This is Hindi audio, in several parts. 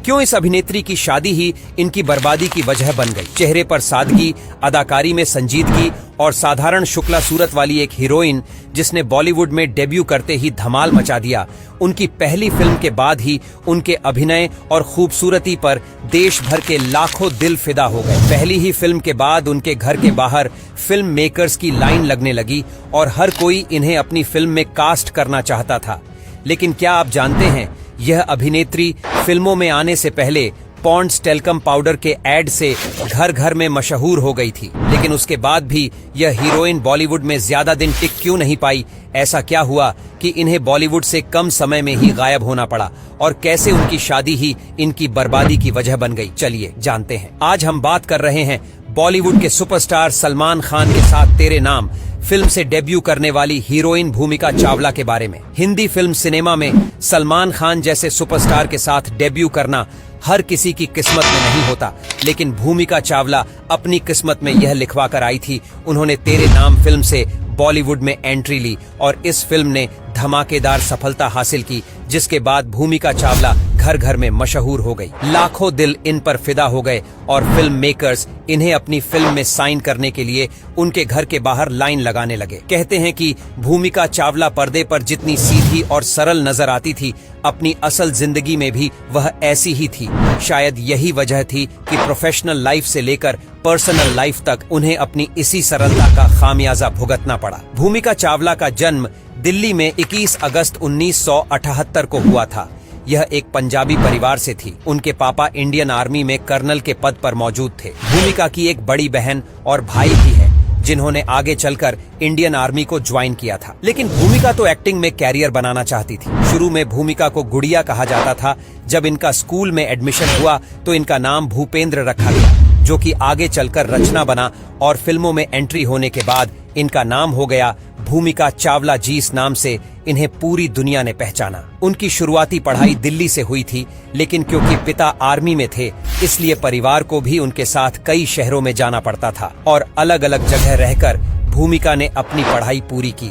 क्यों इस अभिनेत्री की शादी ही इनकी बर्बादी की वजह बन गई? चेहरे पर सादगी, अदाकारी में संजीदगी और साधारण शुक्ला सूरत वाली एक हीरोइन जिसने बॉलीवुड में डेब्यू करते ही धमाल मचा दिया। उनकी पहली फिल्म के बाद ही उनके अभिनय और खूबसूरती पर देश भर के लाखों दिल फिदा हो गए। पहली ही फिल्म के बाद उनके घर के बाहर फिल्म मेकर्स की लाइन लगने लगी और हर कोई इन्हें अपनी फिल्म में कास्ट करना चाहता था। लेकिन क्या आप जानते हैं, यह अभिनेत्री फिल्मों में आने से पहले पॉन्ड्स टेल्कम पाउडर के एड से घर घर में मशहूर हो गई थी। लेकिन उसके बाद भी यह हीरोइन बॉलीवुड में ज्यादा दिन टिक क्यों नहीं पाई? ऐसा क्या हुआ कि इन्हें बॉलीवुड से कम समय में ही गायब होना पड़ा? और कैसे उनकी शादी ही इनकी बर्बादी की वजह बन गई? चलिए जानते हैं। आज हम बात कर रहे हैं बॉलीवुड के सुपरस्टार सलमान खान के साथ तेरे नाम फिल्म से डेब्यू करने वाली हीरोइन भूमिका चावला के बारे में। हिंदी फिल्म सिनेमा में सलमान खान जैसे सुपरस्टार के साथ डेब्यू करना हर किसी की किस्मत में नहीं होता, लेकिन भूमिका चावला अपनी किस्मत में यह लिखवा कर आई थी। उन्होंने तेरे नाम फिल्म से बॉलीवुड में एंट्री ली और इस फिल्म ने धमाकेदार सफलता हासिल की, जिसके बाद भूमिका चावला घर घर में मशहूर हो गई। लाखों दिल इन पर फिदा हो गए और फिल्म मेकर्स इन्हें अपनी फिल्म में साइन करने के लिए उनके घर के बाहर लाइन लगाने लगे। कहते हैं कि भूमिका चावला पर्दे पर जितनी सीधी और सरल नजर आती थी, अपनी असल जिंदगी में भी वह ऐसी ही थी। शायद यही वजह थी कि प्रोफेशनल लाइफ से लेकर पर्सनल लाइफ तक उन्हें अपनी इसी सरलता का खामियाजा भुगतना पड़ा। भूमिका चावला का जन्म दिल्ली में 21 अगस्त 1978 को हुआ था। यह एक पंजाबी परिवार से थी। उनके पापा इंडियन आर्मी में कर्नल के पद पर मौजूद थे। भूमिका की एक बड़ी बहन और भाई भी है, जिन्होंने आगे चलकर इंडियन आर्मी को ज्वाइन किया था। लेकिन भूमिका तो एक्टिंग में कैरियर बनाना चाहती थी। शुरू में भूमिका को गुड़िया कहा जाता था। जब इनका स्कूल में एडमिशन हुआ तो इनका नाम भूपेंद्र रखा गया, जो कि आगे चलकर रचना बना और फिल्मों में एंट्री होने के बाद इनका नाम हो गया भूमिका चावला जी। इस नाम से इन्हें पूरी दुनिया ने पहचाना। उनकी शुरुआती पढ़ाई दिल्ली से हुई थी, लेकिन क्योंकि पिता आर्मी में थे, इसलिए परिवार को भी उनके साथ कई शहरों में जाना पड़ता था और अलग अलग जगह रहकर भूमिका ने अपनी पढ़ाई पूरी की।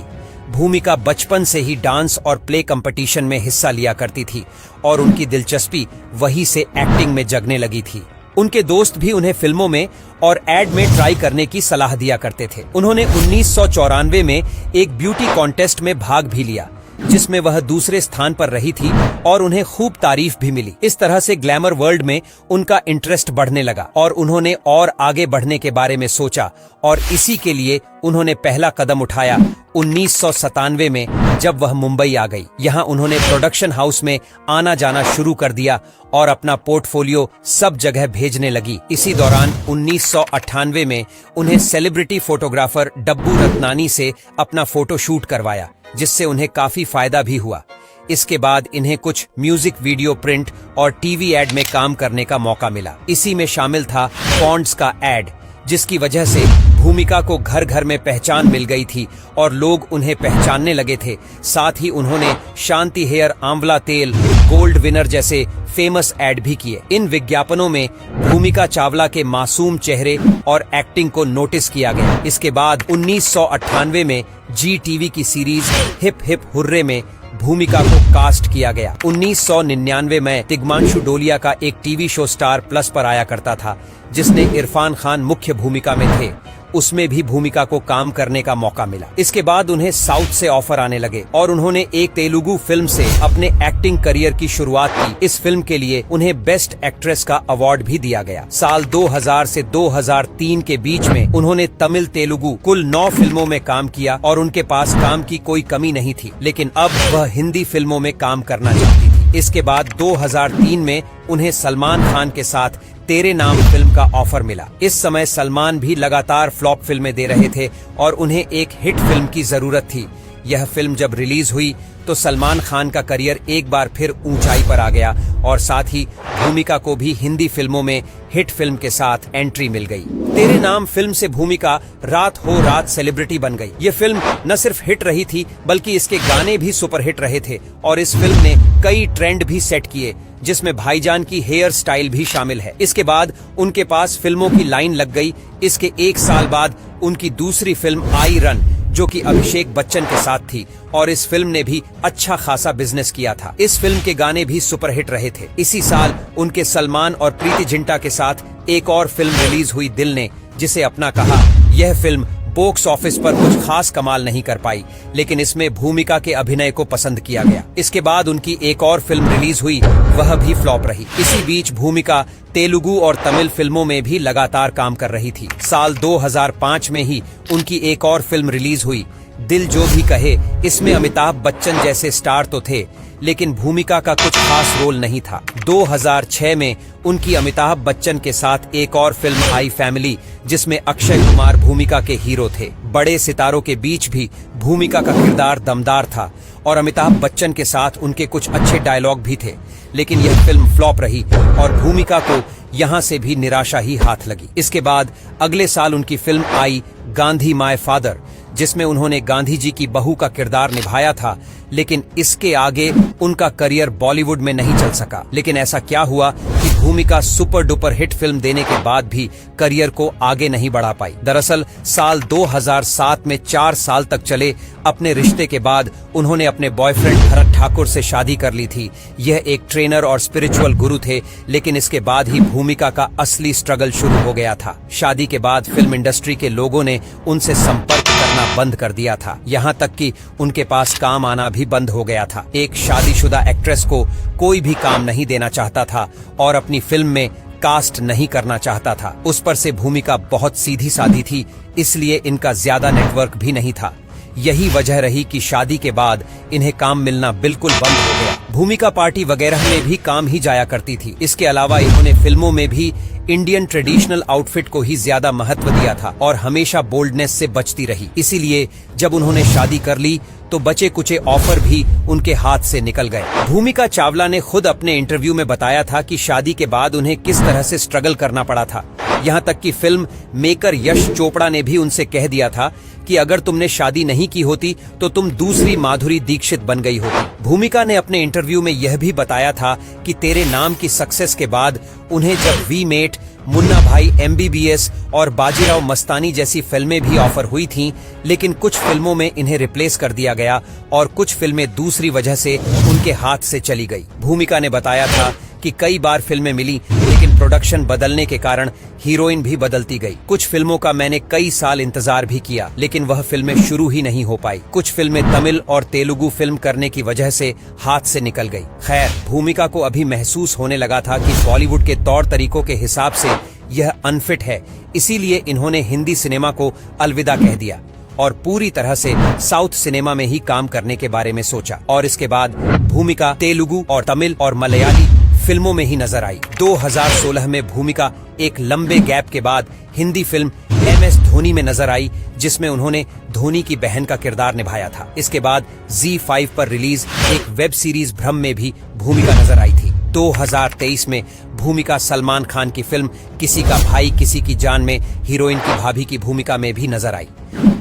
भूमिका बचपन से ही डांस और प्ले कंपटीशन में हिस्सा लिया करती थी और उनकी दिलचस्पी वहीं से एक्टिंग में जगने लगी थी। उनके दोस्त भी उन्हें फिल्मों में और एड में ट्राई करने की सलाह दिया करते थे। उन्होंने 1994 में एक ब्यूटी कॉन्टेस्ट में भाग भी लिया, जिसमें वह दूसरे स्थान पर रही थी और उन्हें खूब तारीफ भी मिली। इस तरह से ग्लैमर वर्ल्ड में उनका इंटरेस्ट बढ़ने लगा और उन्होंने और आगे बढ़ने के बारे में सोचा और इसी के लिए उन्होंने पहला कदम उठाया 1997 में, जब वह मुंबई आ गई। यहाँ उन्होंने प्रोडक्शन हाउस में आना जाना शुरू कर दिया और अपना पोर्टफोलियो सब जगह भेजने लगी। इसी दौरान 1998 में उन्हें सेलिब्रिटी फोटोग्राफर डब्बू रत्नानी से अपना फोटो शूट करवाया, जिससे उन्हें काफी फायदा भी हुआ। इसके बाद इन्हें कुछ म्यूजिक वीडियो, प्रिंट और टीवी एड में काम करने का मौका मिला। इसी में शामिल था पॉन्ड्स का एड, जिसकी वजह से भूमिका को घर घर में पहचान मिल गई थी और लोग उन्हें पहचानने लगे थे। साथ ही उन्होंने शांति हेयर आंवला तेल, गोल्ड विनर जैसे फेमस एड भी किए। इन विज्ञापनों में भूमिका चावला के मासूम चेहरे और एक्टिंग को नोटिस किया गया। इसके बाद 1998 में जी टीवी की सीरीज हिप हिप हुर्रे में भूमिका को कास्ट किया गया। 1999 में तिग्मांशु डोलिया का एक टीवी शो स्टार प्लस पर आया करता था, जिसने इरफान खान मुख्य भूमिका में थे। उसमें भी भूमिका को काम करने का मौका मिला। इसके बाद उन्हें साउथ से ऑफर आने लगे और उन्होंने एक तेलुगु फिल्म से अपने एक्टिंग करियर की शुरुआत की। इस फिल्म के लिए उन्हें बेस्ट एक्ट्रेस का अवार्ड भी दिया गया। साल 2000 से 2003 के बीच में उन्होंने तमिल, तेलुगु कुल 9 फिल्मों में काम किया और उनके पास काम की कोई कमी नहीं थी। लेकिन अब वह हिंदी फिल्मों में काम करना चाहती थी। इसके बाद 2003 में उन्हें सलमान खान के साथ तेरे नाम फिल्म का ऑफर मिला। इस समय सलमान भी लगातार फ्लॉप फिल्में दे रहे थे और उन्हें एक हिट फिल्म की जरूरत थी। यह फिल्म जब रिलीज हुई तो सलमान खान का करियर एक बार फिर ऊंचाई पर आ गया और साथ ही भूमिका को भी हिंदी फिल्मों में हिट फिल्म के साथ एंट्री मिल गई। तेरे नाम फिल्म से भूमिका रात हो रात सेलिब्रिटी बन गई। ये फिल्म न सिर्फ हिट रही थी, बल्कि इसके गाने भी सुपरहिट रहे थे और इस फिल्म ने कई ट्रेंड भी सेट किए, जिसमें भाईजान की हेयर स्टाइल भी शामिल है। इसके बाद उनके पास फिल्मों की लाइन लग गई। इसके एक साल बाद उनकी दूसरी फिल्म आई रन, जो कि अभिषेक बच्चन के साथ थी, और इस फिल्म ने भी अच्छा खासा बिजनेस किया था। इस फिल्म के गाने भी सुपरहिट रहे थे। इसी साल उनके सलमान और प्रीति जिंटा के साथ एक और फिल्म रिलीज हुई, दिल ने, जिसे अपना कहा। यह फिल्म बॉक्स ऑफिस पर कुछ खास कमाल नहीं कर पाई, लेकिन इसमें भूमिका के अभिनय को पसंद किया गया। इसके बाद उनकी एक और फिल्म रिलीज हुई, वह भी फ्लॉप रही। इसी बीच भूमिका तेलुगु और तमिल फिल्मों में भी लगातार काम कर रही थी। साल 2005 में ही उनकी एक और फिल्म रिलीज हुई, दिल जो भी कहे। इसमें अमिताभ बच्चन जैसे स्टार तो थे, लेकिन भूमिका का कुछ खास रोल नहीं था। 2006 में उनकी अमिताभ बच्चन के साथ एक और फिल्म आई, फैमिली, जिसमें अक्षय कुमार भूमिका के हीरो थे। बड़े सितारों के बीच भी भूमिका का किरदार दमदार था और अमिताभ बच्चन के साथ उनके कुछ अच्छे डायलॉग भी थे, लेकिन यह फिल्म फ्लॉप रही और भूमिका को यहां से भी निराशा ही हाथ लगी। इसके बाद अगले साल उनकी film I Gandhi my father, जिसमें उन्होंने गांधी जी की बहू का किरदार निभाया था, लेकिन इसके आगे उनका करियर बॉलीवुड में नहीं चल सका। लेकिन ऐसा क्या हुआ कि भूमिका सुपर डुपर हिट फिल्म देने के बाद भी करियर को आगे नहीं बढ़ा पाई। दरअसल साल 2007 में 4 साल तक चले अपने रिश्ते के बाद उन्होंने अपने बॉयफ्रेंड भरत ठाकुर से शादी कर ली थी। यह एक ट्रेनर और स्पिरिचुअल गुरु थे, लेकिन इसके बाद ही भूमिका का असली स्ट्रगल शुरू हो गया था। शादी के बाद फिल्म इंडस्ट्री के लोगों ने उनसे संपर्क करना बंद कर दिया था, यहाँ तक कि उनके पास काम आना भी बंद हो गया था। एक शादीशुदा एक्ट्रेस को कोई भी काम नहीं देना चाहता था और अपनी फिल्म में कास्ट नहीं करना चाहता था। उस पर से भूमिका बहुत सीधी सादी थी, इसलिए इनका ज्यादा नेटवर्क भी नहीं था। यही वजह रही कि शादी के बाद इन्हें काम मिलना बिल्कुल बंद हो गया। भूमिका पार्टी वगैरह में भी काम ही जाया करती थी। इसके अलावा इन्होंने फिल्मों में भी इंडियन ट्रेडिशनल आउटफिट को ही ज्यादा महत्व दिया था और हमेशा बोल्डनेस से बचती रही। इसीलिए जब उन्होंने शादी कर ली तो बचे कुचे ऑफर भी उनके हाथ से निकल गए। भूमिका चावला ने खुद अपने इंटरव्यू में बताया था कि शादी के बाद उन्हें किस तरह से स्ट्रगल करना पड़ा था। यहाँ तक कि फिल्म मेकर यश चोपड़ा ने भी उनसे कह दिया था कि अगर तुमने शादी नहीं की होती तो तुम दूसरी माधुरी दीक्षित बन गई होती। भूमिका ने अपने इंटरव्यू में यह भी बताया था कि तेरे नाम की सक्सेस के बाद उन्हें जब वी मेट, मुन्ना भाई MBBS और बाजीराव मस्तानी जैसी फिल्में भी ऑफर हुई थीं, लेकिन कुछ फिल्मों में इन्हें रिप्लेस कर दिया गया और कुछ फिल्में दूसरी वजह से उनके हाथ से चली गई। भूमिका ने बताया था कि कई बार फिल्में मिली, लेकिन प्रोडक्शन बदलने के कारण हीरोइन भी बदलती गई। कुछ फिल्मों का मैंने कई साल इंतजार भी किया, लेकिन वह फिल्में शुरू ही नहीं हो पाई। कुछ फिल्में तमिल और तेलुगु फिल्म करने की वजह से हाथ से निकल गई। खैर, भूमिका को अभी महसूस होने लगा था कि बॉलीवुड के तौर तरीकों के हिसाब से यह अनफिट है, इसीलिए इन्होंने हिंदी सिनेमा को अलविदा कह दिया और पूरी तरह से साउथ सिनेमा में ही काम करने के बारे में सोचा। और इसके बाद भूमिका तेलुगु और तमिल और मलयाली फिल्मों में ही नजर आई। 2016 में भूमिका एक लंबे गैप के बाद हिंदी फिल्म MS धोनी में नजर आई, जिसमें उन्होंने धोनी की बहन का किरदार निभाया था। इसके बाद ZEE5 पर रिलीज एक वेब सीरीज भ्रम में भी भूमिका नजर आई थी। 2023 में भूमिका सलमान खान की फिल्म किसी का भाई किसी की जान में हीरोइन की भाभी की भूमिका में भी नजर आई।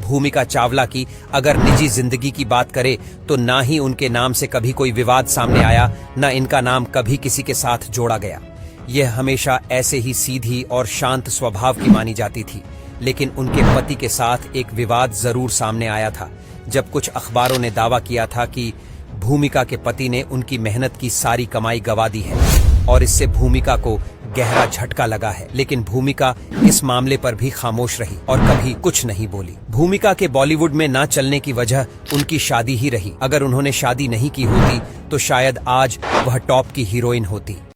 भूमिका चावला की अगर निजी जिंदगी की बात करें तो ना ही उनके नाम से कभी कोई विवाद सामने आया, न इनका नाम कभी किसी के साथ जोड़ा गया। यह हमेशा ऐसे ही सीधी और शांत स्वभाव की मानी जाती थी, लेकिन उनके पति के साथ एक विवाद जरूर सामने आया था, जब कुछ अखबारों ने दावा किया था कि भूमिका के पति ने उनकी मेहनत की सारी कमाई गंवा दी है और इससे भूमिका को गहरा झटका लगा है। लेकिन भूमिका इस मामले पर भी खामोश रही और कभी कुछ नहीं बोली। भूमिका के बॉलीवुड में ना चलने की वजह उनकी शादी ही रही। अगर उन्होंने शादी नहीं की होती तो शायद आज वह टॉप की हीरोइन होती।